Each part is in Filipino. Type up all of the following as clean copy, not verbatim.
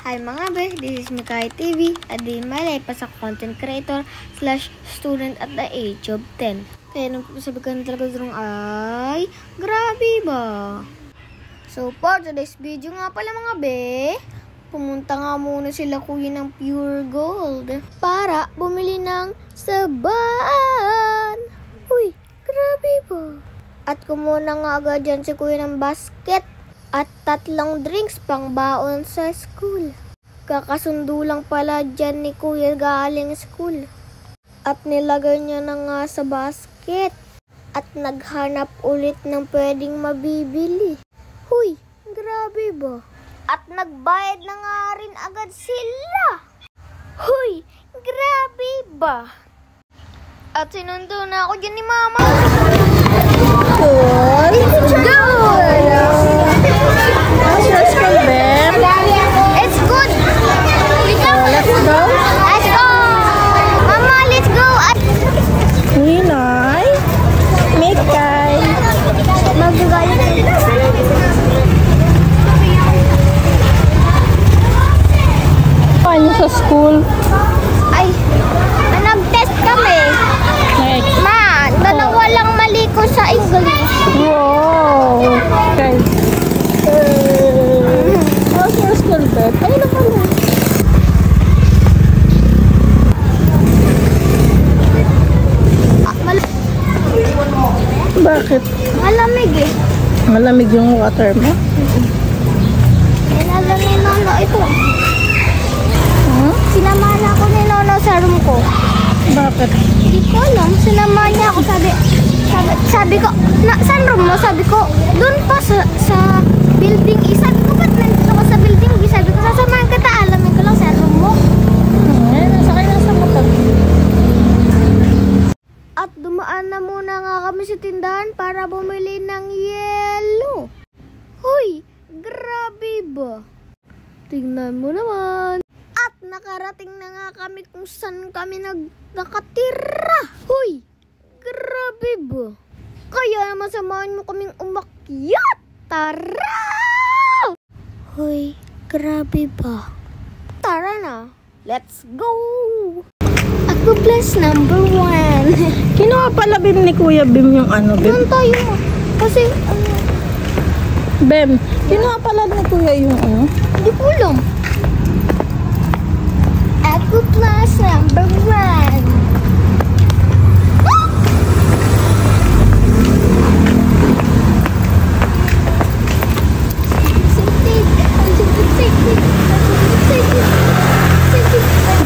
Hi mga be, this is Mikay TV at di my life as a content creator / student at the age of 10. Kaya nung sabi ko na talaga drong ay, grabe ba? So for today's video nga pala mga be, pumunta nga muna sila kuya ng Pure Gold para bumili ng saban. Uy, grabe ba? At kumuna nga agad dyan si kuya ng basket at 3 drinks pang baon sa school. Kakasundo lang pala dyan ni kuya galing school. At nilagay niya na nga sa basket. At naghanap ulit ng pwedeng mabibili. Huy, grabe ba? At nagbayad na nga rin agad sila. Huy, grabe ba? At sinundo na ako dyan ni mama. Good. Let's go, Bem. It's good. Let's go. Let's go. Mama, let's go. Ninay. Mikay. Magagay. Paano sa school? Ay, nag-test kami. Next. Ma, dalawa lang mali ko sa English. Wow. Okay. How's your school, Bem? Ay, naman. Bakit? Malamig eh. Malamig yung water mo? Inala ni Nono ito. Hmm? Sinamahan ako ni Nono sa room ko. Bakit? Hindi ko alam. Sinamahan niya ako. Sabi ko, saan room mo? Sabi ko, doon pa sa building E. Sabi ko, ba't nandito ko sa building E? Sabi ko, sasamahan kita. Alamin ko lang sa room mo. Nasa kayo nasa motor. At dumaan na muna nga kami sa tindahan para bumili ng yelo. Hoy, grabe ba? Tingnan mo naman. At nakarating na nga kami kung saan kami nakatira. Hoy, grabe ba? Kaya naman samahan mo kaming umakyat. Tara! Hoy, grabe ba? Tara na. Let's go! Ako plus number 1. Kinuha pala Bim ni Kuya Bim yung ano, Bim? Doon tayo. Kasi, Bem, kinuha pala ni Kuya yung ano? hindi ko alam. Ako plus number 1.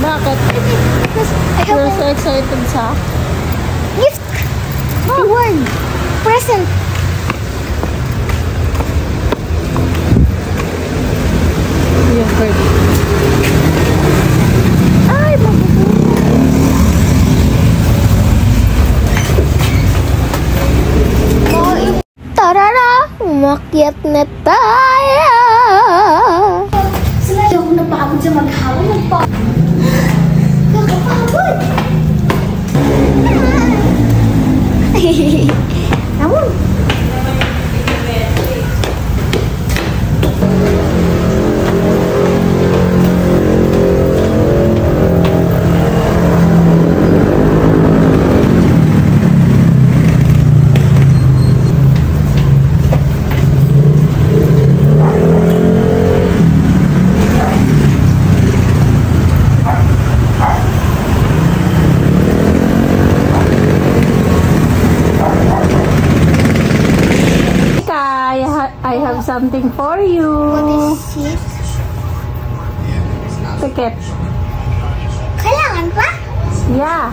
Bakit? You're so excited sa? Gift! Reward! Present! Yung birthday. Ay, mabubuhay! Tarara! Umakyat na tayo! Hindi ako napagod sa maghawal ng pa. Nakapagod! Namun! I have something for you. What is it? Ticket. Kailangan pa? Yeah.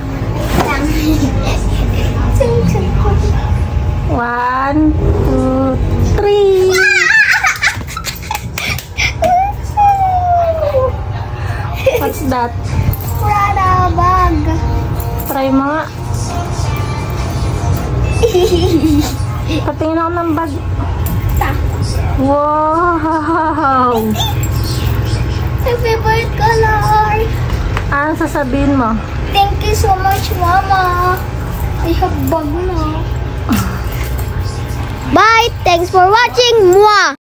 Kailangan. 1, 2, 3. What's that? Prada bag. Try mo nga. Patingin ako ng bag. Wow! My favorite color. Ano sasabihin mo? Thank you so much, Mama. I have bag na. Bye! Thanks for watching! Mwah!